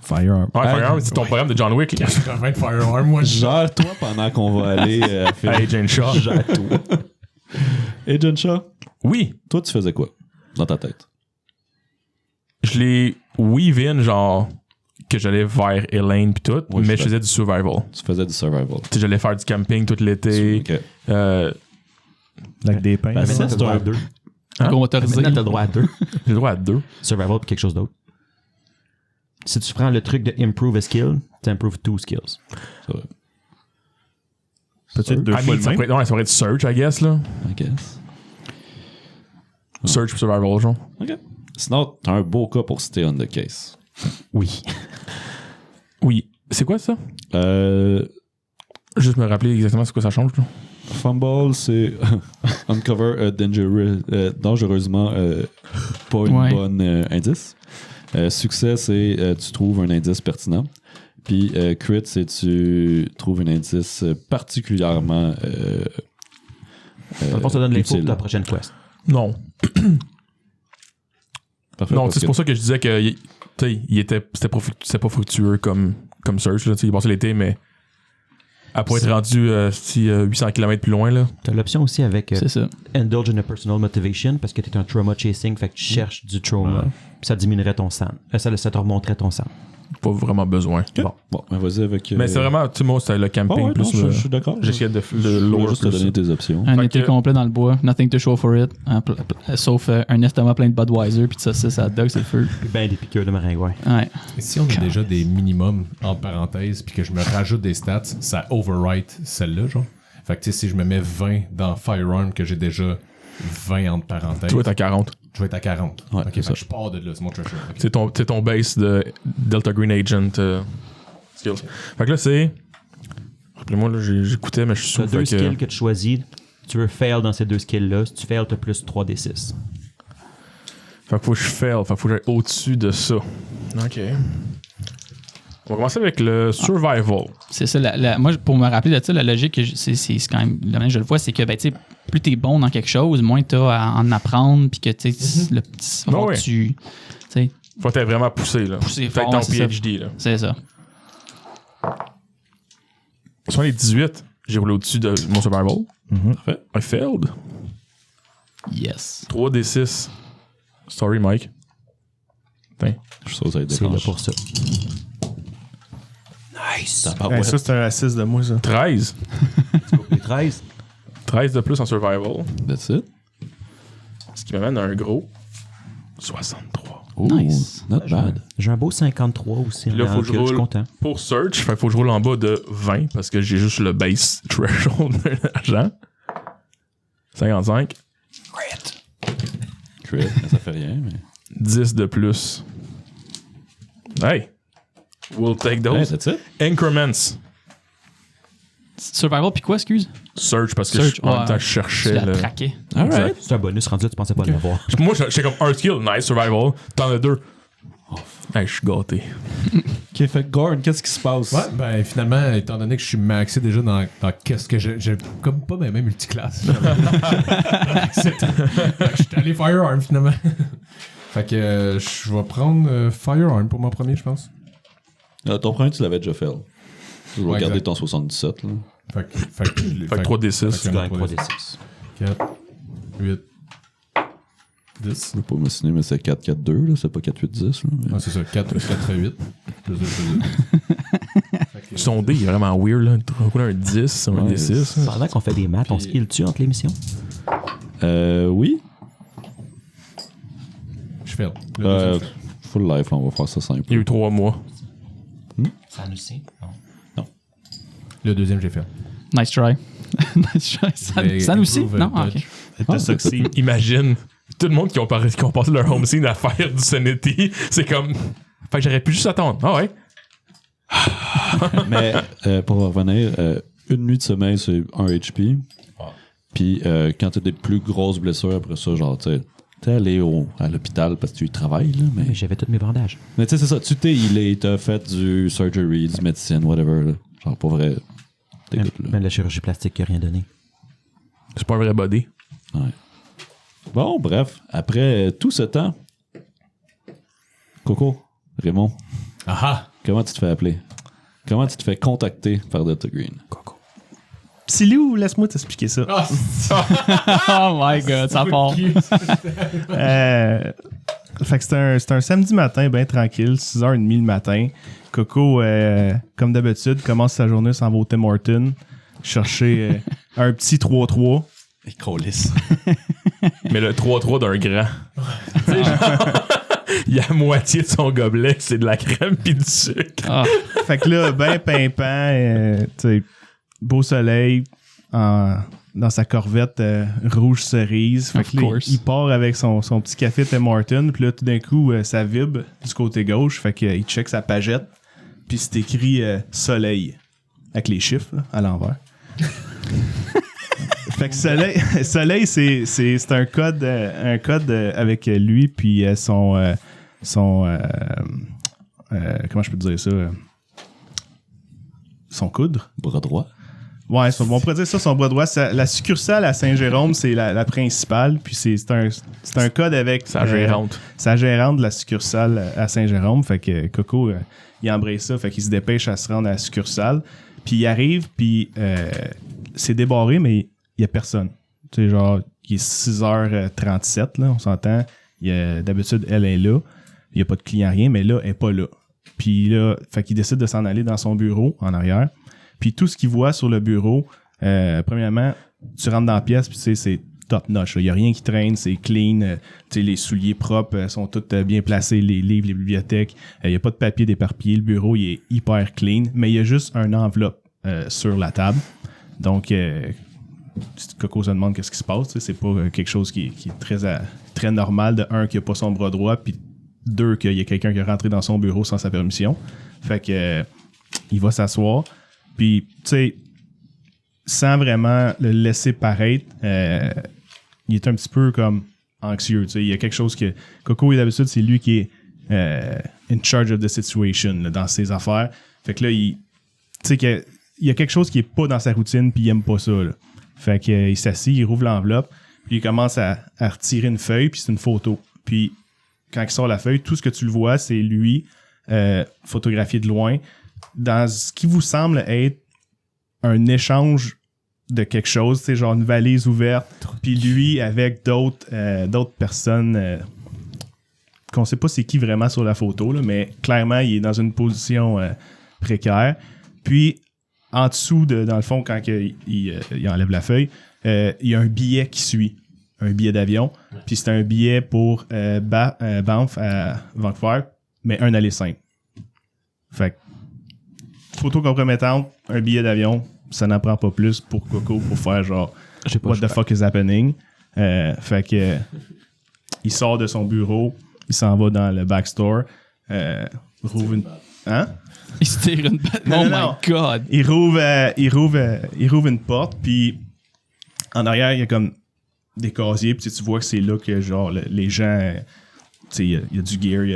Firearm. Ouais, Firearm, c'est ton programme de John Wick. 80 de Firearm. Moi, je Gère-toi pendant qu'on va aller faire Hey, Jane Shaw. Agent Shaw, Oui, toi, tu faisais quoi dans ta tête? je l'ai weave in, genre, que j'allais vers Elaine pis tout, Ouais, mais je je faisais du survival. Tu faisais du survival. Tu sais, j'allais faire du camping tout l'été. Ok. Lac des pins. Ben, Maintenant, ça, t'as c'est le droit un- à 2. Hein? Qu'on va autoriser. Maintenant, t'as le droit à 2. J'ai le droit à 2. Survival puis quelque chose d'autre. Si tu prends le truc de improve a skill, tu improve 2 skills. C'est vrai. Peut-être deux I fois mean, le ça même. pourrait être, ouais, ça pourrait être search, I guess, là. I guess. Search pis survival, genre. Ok. Sinon, t'as un beau cas pour citer on the case. Oui. Oui. C'est quoi ça? Juste me rappeler exactement c'est quoi ça change, là. Fumble, c'est uncover a dangereusement pas une Ouais. bonne indice. Succès, c'est tu trouves un indice pertinent. Puis crit, c'est tu trouves un indice particulièrement Dans le fond, ça donne l'info utile. pour ta prochaine quest. Non. Parfait, Non, parce c'est que- pour ça que je disais que c'était pas fructueux comme search, là. Tu sais, il passait l'été, mais après être rendu 800 km plus loin, là. T'as l'option aussi avec C'est ça. Indulge in a personal motivation parce que t'es un trauma chasing, fait que tu cherches du trauma. Puis ça diminuerait ton sang. Ça te remonterait ton sang. Pas vraiment besoin. Bon. Bon, ben vas-y avec. Mais c'est vraiment, tu sais, moi, c'était le Ah camping ouais, non, plus. je suis d'accord. J'essayais de Je le voulais lower juste te plus. donner tes options. Un Fait été que- complet dans le bois, nothing to show for it, hein, sauf un estomac plein de Budweiser puis de saucisses à dog, c'est le feu. Puis ben des piqûres de maringouin. Ouais. Et si on a déjà des minimums entre parenthèses puis que je me rajoute des stats, ça overwrite celle-là, genre. Fait que tu sais, si je me mets 20 dans Firearm que j'ai déjà 20 entre parenthèses, Toi, t'as 40. je vais être à 40. Ouais, ok, c'est fait ça. que je pars de là, c'est mon treasure. Ok. C'est ton base de Delta Green Agent skills. Fait que là, c'est. Rappelez-moi, là, j'écoutais, mais je suis Tu as sûr. 2 Fait skills que. que tu choisis. Tu veux fail dans ces 2 skills-là. Si tu fail, t'as plus 3d6. Fait que faut que je fail. Fait que faut que j'aille au-dessus de ça. Ok. On va commencer avec le survival. C'est ça. Moi, pour me rappeler de ça, la logique, c'est quand même, la manière que je le vois, c'est que ben, tu sais, plus t'es bon dans quelque chose, moins t'as à en apprendre, puis que tu sais, le petit. Ah ouais. Tu sais, Faut être vraiment poussé, là. Poussé Peut-être fort, ton c'est ça. PhD, là. c'est ça. Sur les 18, j'ai roulé au-dessus de mon survival. Parfait. I failed. Yes. 3d6. Sorry, Mike. Tiens. Je suis sûr que ça va être C'est là déclenché. pour ça. Nice. Ouais, ça, c'est un assist de moi, ça. 13. Les 13. 13 de plus en survival. That's it. Ce qui m'amène à un gros 63. Oh, Nice. not bad. J'ai un beau 53 aussi. Puis là, faut que je Je suis roule content. pour search. Fait qu'il faut que je roule en bas de 20 parce que j'ai juste le base threshold de l'argent. 55. Crit, mais ça fait rien, mais... 10 de plus. Hey! We'll take Hey, those. that's it. Increments. Survival, puis quoi, excuse? Search parce que Search, en même ouais. temps, je Tu cherchais l'as le... traqué. Alright. C'est un bonus rendu là, tu pensais pas l'avoir. Moi, j'étais comme un skill, nice, survival. T'en as 2. Hey, je suis gâté. Ok, fait que Gordon, qu'est-ce qui se passe? Ouais, ben finalement, étant donné que je suis maxé déjà dans qu'est-ce que j'ai comme pas même multiclasse. Je suis allé Firearm finalement. Fait que je vais prendre Firearm pour mon premier, je pense. Ton premier, tu l'avais déjà fait. Je vais Ouais, regarder exact. ton 77. Là. Fait que 3d6. Tu gagnes 3d6. 4, 8, 10. Je vais pas me signer, mais c'est 4-4-2, là. C'est pas 4-8-10. Là, mais... Ah, c'est ça, 4, 8. Plus 2, Son dé, il est vraiment weird, là. Tu roules un 10, un Ouais, D6. Pendant qu'on fait des maths, on se heal-tu entre l'émission? Oui. Je fais. Le deuxième, je fais. Full life, là, on va faire ça simple. Il y a eu 3 mois. Ça nous sait. Le deuxième, j'ai fait. Nice try. Nice try. Ça nous aussi? Improve, Non? Ah, dodge. ok. T'as succeed. Imagine, tout le monde qui ont passé leur home scene à faire du Sanity, c'est comme... Fait que j'aurais pu juste attendre. Ah ouais? Mais pour revenir, une nuit de sommeil, c'est 1 HP. Puis quand t'as des plus grosses blessures après ça, genre, tu sais, t'es allé à l'hôpital parce que tu y travailles, là, mais... J'avais tous mes bandages. Mais tu sais, c'est ça, tu t'es healé, t'as fait du surgery, du médecine, whatever, là. Genre, pour vrai, t'es good, là. Même la chirurgie plastique qui n'a rien donné. C'est pas un vrai body. Ouais. Bon, bref, après tout ce temps, Coco, Raymond, Ah comment tu te fais appeler? Comment tu te fais contacter par Delta Green? Psylou, laisse-moi t'expliquer ça. Oh my god, ça part. Fait que c'est un samedi matin, bien tranquille, 6h30 le matin. Coco, comme d'habitude, commence sa journée sans va au Tim Hortons, chercher un petit 3-3. Les colis. Mais le 3-3 d'un grand. Tu sais, genre, il y a moitié de son gobelet, c'est de la crème pis du sucre. Ah, Fait que là, ben pimpant, tu sais, beau soleil, dans sa corvette rouge cerise. Fait Of que là, course. il part avec son petit café Tim Hortons, puis là, tout d'un coup, ça vibre du côté gauche. Fait qu'il check sa pagette, puis c'est écrit soleil, avec les chiffres là, à l'envers. Fait que soleil c'est un code avec lui puis son comment je peux te dire ça, son coudre. Bras droit. Ouais, on pourrait dire ça, son bras droit. La succursale à Saint-Jérôme, c'est la principale. Puis c'est un code avec Sa gérante. sa gérante de la succursale à Saint-Jérôme. Fait que Coco, il embraye ça. Fait qu'il se dépêche à se rendre à la succursale. Puis il arrive, puis c'est débarré, mais il y a personne. Tu sais, genre, il est 6h37, là, on s'entend. D'habitude, elle est là. Il n'y a pas de client, rien, mais là, elle n'est pas là. Puis là, fait qu'il décide de s'en aller dans son bureau, en arrière. Puis tout ce qu'il voit sur le bureau, premièrement, tu rentres dans la pièce, puis tu sais, c'est top notch. Il n'y a rien qui traîne, c'est clean. Tu sais, les souliers propres sont tous bien placés, les livres, les bibliothèques. Il n'y a pas de papier d'éparpillé. Le bureau, il est hyper clean, mais il y a juste un enveloppe sur la table. Donc, Coco se demande qu'est-ce qui se passe. C'est pas quelque chose qui est très normal. De un, qu'il n'y a pas son bras droit, puis deux, qu'il y a quelqu'un qui est rentré dans son bureau sans sa permission. Fait que il va s'asseoir. Puis, tu sais, sans vraiment le laisser paraître, il est un petit peu comme anxieux. Tu sais, il y a quelque chose que... Coco, d'habitude, c'est lui qui est in charge of the situation là, dans ses affaires. Fait que là, tu sais, qu'il y a quelque chose qui est pas dans sa routine, puis il aime pas ça. Là. Fait qu'il s'assied, il rouvre l'enveloppe, puis il commence à retirer une feuille, puis c'est une photo. Puis quand il sort la feuille, tout ce que tu le vois, c'est lui photographié de loin dans ce qui vous semble être un échange de quelque chose, c'est genre une valise ouverte, puis lui avec d'autres personnes qu'on sait pas c'est qui vraiment sur la photo, là, mais clairement il est dans une position précaire. Puis, en dessous, dans le fond, quand il enlève la feuille, il y a un billet qui suit. Un billet d'avion. Puis c'est un billet pour Banff à Vancouver, mais un aller simple. Fait que, photo compromettante, un billet d'avion, ça n'en prend pas plus pour Coco pour faire genre what the fuck is happening. Fait que il sort de son bureau, il s'en va dans le backstore, rouvre une... Hein? Il se tire une balle. Oh Non. my god. Il rouvre une porte, puis en arrière, il y a comme des casiers, puis tu vois que c'est là que genre les gens, tu sais, il y a du gear, il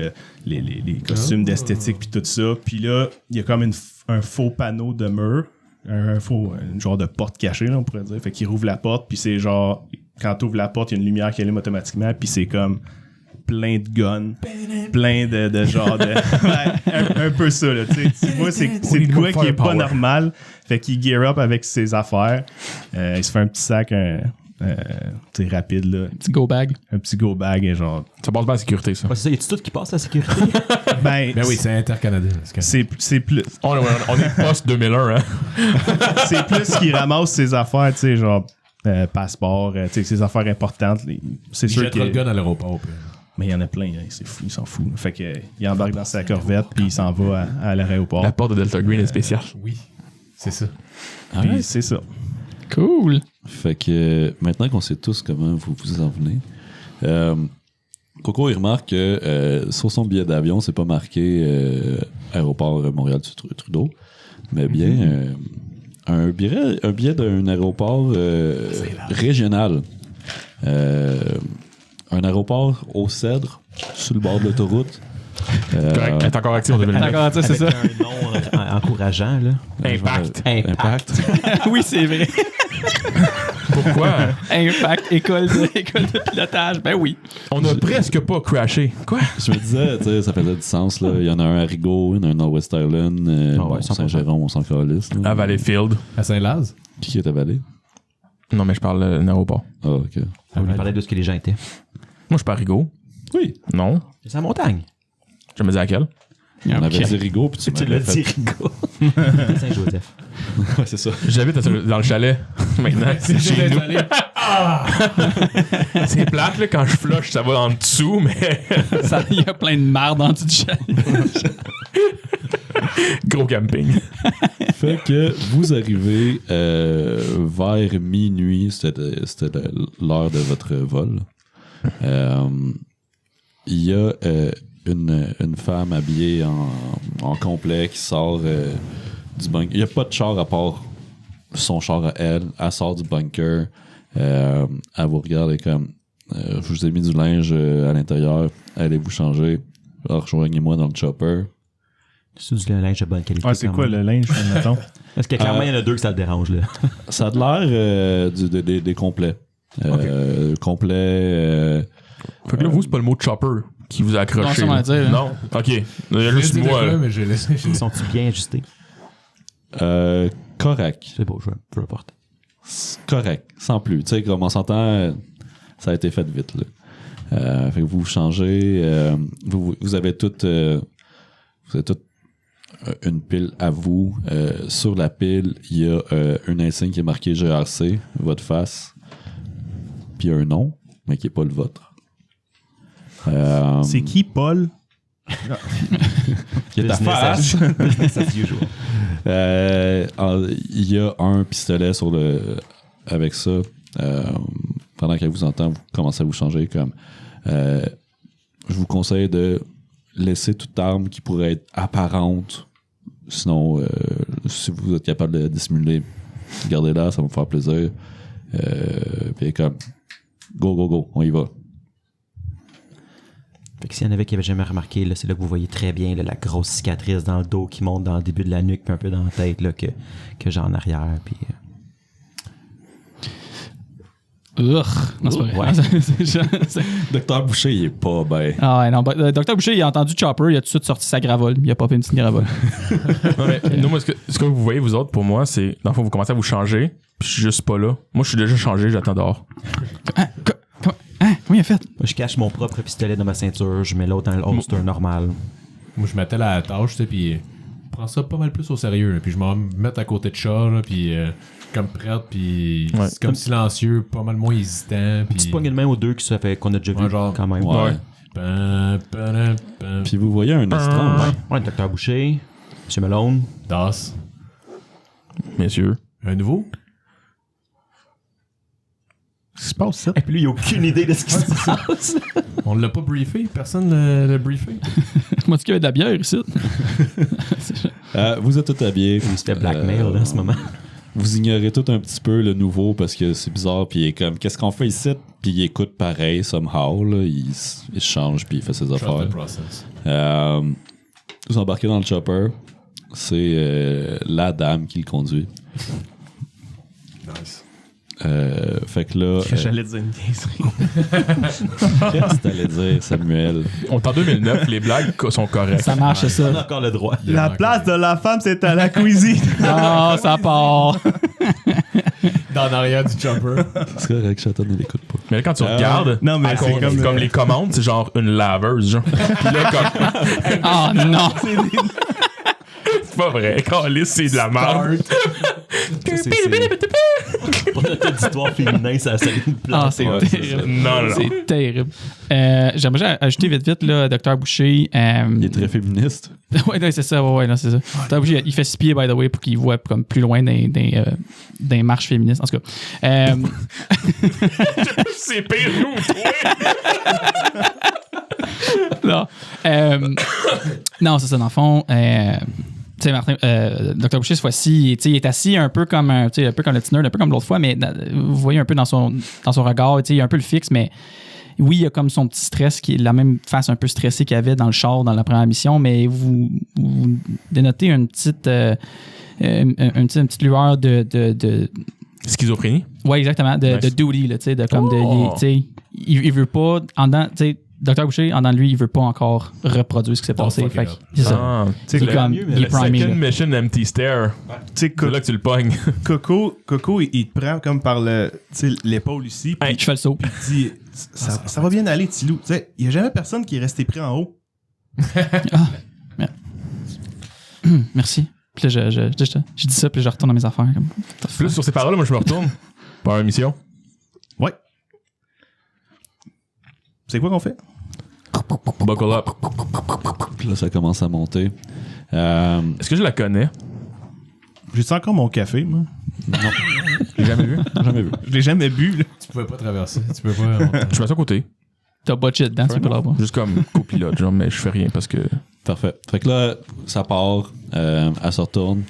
y a les costumes d'esthétique, puis tout ça. Puis là, il y a comme un faux panneau de mur, un genre de porte cachée, là, on pourrait dire. Fait qu'il rouvre la porte, puis c'est genre, quand tu ouvres la porte, il y a une lumière qui allume automatiquement, puis c'est comme plein de guns, plein de genre de... Ouais, un peu ça, là, tu sais. Tu vois, c'est de quoi qui est pas normal. Fait qu'il gear up avec ses affaires. Il se fait un petit sac, tu sais, rapide, là. Petit go bag. Un petit go bag, et genre... Ça passe bien la sécurité, ça. Ouais, c'est ça, y a-tu tout qui passe la sécurité? Ben oui, c'est Inter-Canada. c'est plus... On est post-2001, hein. C'est plus qu'il ramasse ses affaires, tu sais, genre... passeport, tu sais, ses affaires importantes. C'est Il sûr jettera le que... gun à l'aéroport. Puis... Mais il y en a plein, hein, c'est fou, il s'en fout. Fait que il embarque dans sa corvette, puis il s'en va à l'aéroport. La porte de Delta Green est spéciale. Oui, c'est ça. Puis c'est ça. Cool. Fait que maintenant qu'on sait tous comment vous vous en venez, Coco, il remarque que sur son billet d'avion, c'est pas marqué aéroport Montréal-Trudeau, mais bien un billet d'un aéroport régional. Un aéroport au Cèdre, sur le bord de l'autoroute. Correct. Elle est encore active en 2009. D'accord, ça, c'est ça. Avec un nom encourageant, là. Impact. Impact. Oui, c'est vrai. Pourquoi? Impact, école de pilotage. Ben oui. On a presque pas crashé. Quoi? Je me disais, tu sais, ça faisait du sens, là. Il y en a un à Rigaud, il y en a un à Nord-West Island, ouais, Saint-Jérôme, on s'en calisse. À Valleyfield. À Saint-Laz? Qui est à Vallée? Non, mais je parle d'un aéroport. Ah, ok. On lui parlait de ce que les gens étaient. Moi, je suis pas à Rigaud. Oui. Non. C'est la montagne. Je me dis à quel? On avait dit Rigaud, puis tu m'avais fait... Rigaud. Saint-Joseph. Ouais, c'est ça. J'habite dans le chalet. Maintenant, c'est chez nous. C'est plate, là, quand je flush, ça va en dessous, mais... Il y a plein de marde en dessous du chalet. Gros camping. Fait que vous arrivez vers minuit, c'était l'heure de votre vol. Il y a une femme habillée en complet qui sort du bunker. Il n'y a pas de char à part son char à elle. Elle sort du bunker. Elle vous regarde et comme je vous ai mis du linge à l'intérieur. Allez-vous changer. Alors rejoignez-moi dans le chopper. C'est du linge de bonne qualité. Ah, c'est quoi le linge, mettons? Parce que clairement, il y en a deux que ça le dérange, là. Ça a de l'air des complets. Complets. Fait que là, vous, c'est pas le mot chopper qui vous a accroché. Non, ça m'a là. dire, hein. Non? OK. Il y a juste moi. là. mais j'ai laissé. Ils sont-ils bien ajustés? Correct. C'est beau, je le porte. Correct. Sans plus. Tu sais, comme on s'entend, ça a été fait vite, là. Fait que vous changez. Vous avez toute une pile à vous. Sur la pile, il y a un insigne qui est marqué GRC, votre face, puis un nom, mais qui n'est pas le vôtre. C'est qui, Paul? Qui est ta face. Business as usual. Il y a un pistolet avec ça. Pendant qu'elle vous entend, vous commencez à vous changer comme. Je vous conseille de laisser toute arme qui pourrait être apparente. Sinon, si vous êtes capable de dissimuler, gardez-la, ça va me faire plaisir. Puis comme, go, on y va. Fait que s'il y en avait qui n'avaient jamais remarqué, là, c'est là que vous voyez très bien là, la grosse cicatrice dans le dos qui monte dans le début de la nuque puis un peu dans la tête là, que j'ai en arrière. Puis, Non, c'est pas vrai. Ouais. Docteur Boucher, il est pas bien. Ah ouais, non. Dr. Boucher, il a entendu Chopper, il a tout de suite sorti sa gravole. Il a pas fait une petite gravole. Non, mais nous, moi, ce que vous voyez, vous autres, pour moi, c'est, dans le fond, vous commencez à vous changer, puis je suis juste pas là. Moi, je suis déjà changé, j'attends dehors. Comment il a fait? moi, je cache mon propre pistolet dans ma ceinture, je mets l'autre dans le holster normal. Moi, je m'attelle à la tâche, tu sais, puis prends ça pas mal plus au sérieux. Là. Puis je m'en vais me mettre à côté de Shaw, là, puis comme prête, puis Ouais. c'est comme silencieux, pas mal moins hésitant. Puis... Petite poignée de main aux deux qu'on a déjà vu genre, quand même. Ouais. Pam, pam, pam. Puis vous voyez un étrange. Ouais, Dr. Boucher, M. Malone. Das. Messieurs. Un nouveau? Qu'est-ce qui se passe, ça? Et puis lui, il a aucune idée de ce qui se passe. On l'a pas briefé? Personne l'a briefé? Moi, tu qu'il y avait de la bière ici. Vous êtes tout habillés. Il se fait blackmail là, en ce moment. Vous ignorez tout un petit peu le nouveau parce que c'est bizarre. Puis il est comme, qu'est-ce qu'on fait ici? Puis il écoute pareil, somehow. Là. Il se change puis il fait ses Trust affaires. the process. Vous embarquez dans le chopper. C'est la dame qui le conduit. Nice. Fait que là. J'allais dire une niaiserie. Qu'est-ce que t'allais dire, Samuel? On est en 2009, les blagues sont correctes. Ça marche, c'est On a ça. encore le droit. La place de la femme, c'est à la cuisine. Ah, ça part. Dans l'arrière du chopper. C'est correct, Chaton ne l'écoute pas. Mais là, quand tu regardes, non, mais c'est comme les commandes, c'est genre une laveuse, genre. Puis là, comme. Ah, non. C'est pas vrai. Calisse, c'est de la merde. Pour notre auditoire féminin, ça a une plante. Ah, c'est Ouais, terrible. Non, non. C'est terrible. J'aimerais ajouter vite, là, Dr. Boucher. Il est très féministe. Ouais, non, c'est ça. Ouais, non, c'est ça. Dr. Boucher, il fait 6 pieds, by the way, pour qu'il voit comme plus loin des marches féministes. En tout cas. C'est pire, nous, toi. Non. Non, c'est ça, dans le fond. Tu sais, Martin, Dr. Boucher, cette fois-ci, il est assis un peu comme un peu comme le petit nerd, un peu comme l'autre fois, mais vous voyez un peu dans son regard, il y a un peu le fixe, mais oui, il y a comme son petit stress, qui est la même face un peu stressée qu'il y avait dans le char dans la première mission, mais vous dénotez une petite lueur de Schizophrénie? ouais, exactement, de Nice. duty, là, tu sais, de comme Oh. il veut pas, en dedans, tu sais, Dr. Boucher, en dedans de lui, il veut pas encore reproduire ce qui s'est Don't passé. fuck Fait it que up. c'est ça. Ah, Il est comme, il est primé. Second là. mission empty stare. Tu sais, C'est là que tu le pognes. Coco, il te prend comme par l'épaule ici, puis Je fais le saut. il te dit ça va bien aller, Tilou. Tu sais, il n'y a jamais personne qui est resté pris en haut. Merci. Puis là, je dis ça, puis je retourne dans mes affaires. Comme, Plus sur ces paroles, moi, je me retourne. Par une mission. Ouais. C'est quoi qu'on fait? Buckle up. Puis là, ça commence à monter. Est-ce que je la connais? J'ai-tu encore mon café, moi? J'ai jamais vu. Jamais vu. Je l'ai jamais bu, là. Tu pouvais pas traverser. Tu peux pas. Je suis à son côté. t'as botché dedans, tu peux l'avoir. Juste comme copilote, genre, mais je fais rien parce que. Parfait. Fait que là, ça part. Elle se retourne.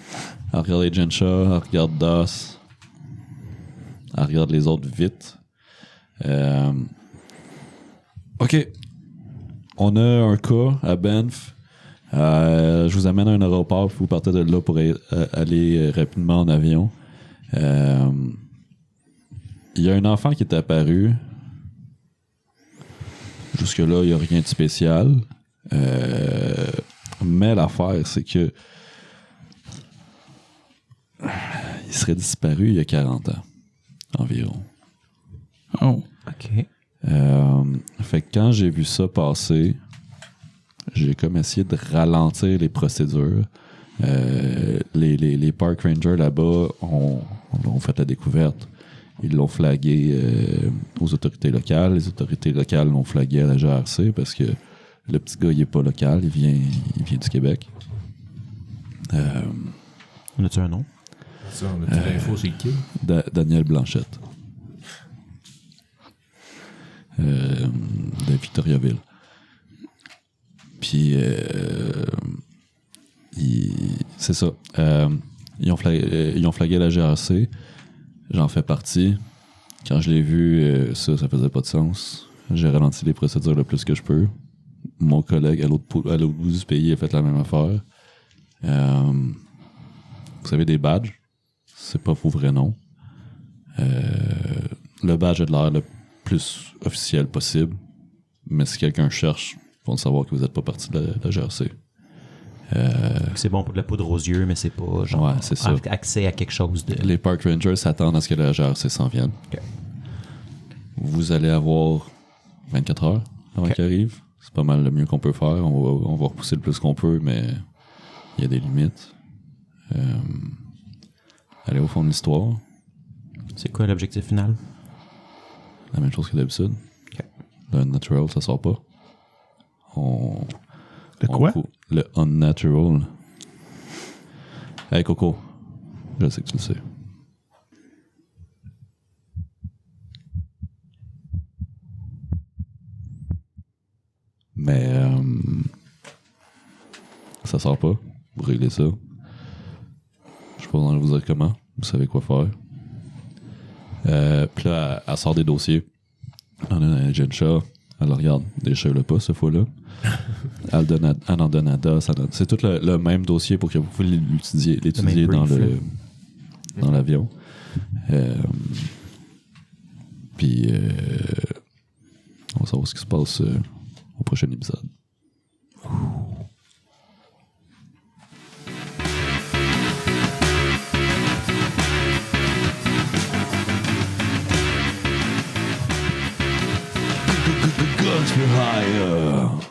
Elle regarde les Gensha. Elle regarde Das. Elle regarde les autres vite. OK. On a un cas à Banff. Je vous amène à un aéroport puis vous partez de là pour aller rapidement en avion. Il y a un enfant qui est apparu. Jusque-là, il n'y a rien de spécial. Mais l'affaire, c'est que il serait disparu il y a 40 ans environ. Oh. OK. Fait que quand j'ai vu ça passer, j'ai comme essayé de ralentir les procédures. Les park rangers là-bas ont fait la découverte. Ils l'ont flagué aux autorités locales. Les autorités locales l'ont flagué à la GRC parce que le petit gars, il est pas local. Il vient du Québec. On a-tu un nom? Ça, on a l'info, c'est qui? Daniel Blanchette. De Victoriaville. Puis, c'est ça. Ils ont flagué la GRC. J'en fais partie. Quand je l'ai vu, ça faisait pas de sens. J'ai ralenti les procédures le plus que je peux. Mon collègue à l'autre bout du pays a fait la même affaire. Vous savez, des badges, c'est pas vos vrais noms. Le badge a de l'air le plus officiel possible. Mais si quelqu'un cherche, ils vont savoir que vous n'êtes pas partie de la GRC. C'est bon pour de la poudre aux yeux, mais c'est pas genre Ouais, c'est ça. accès à quelque chose de... Les Park Rangers s'attendent à ce que la GRC s'en vienne. Ok. Vous allez avoir 24 heures avant Ok. qu'il arrive. C'est pas mal le mieux qu'on peut faire. On va repousser le plus qu'on peut, mais il y a des limites. Aller au fond de l'histoire, C'est quoi l'objectif final? la même chose que d'habitude. Ok. Le Unnatural, ça sort pas. Le quoi? Le Unnatural. Hey Coco, je sais que tu le sais. Mais ça sort pas. Vous réglez ça. Je sais pas dans vous dire comment. Vous savez quoi faire. Puis là, elle sort des dossiers. Elle en a un Gensha. Elle regarde. Déchire-le pas cette fois-là. Elle en donne à DOS. C'est tout le même dossier pour que vous puissiez l'étudier même brief, dans l'avion. Puis on va savoir ce qui se passe au prochain épisode. Guns for hire.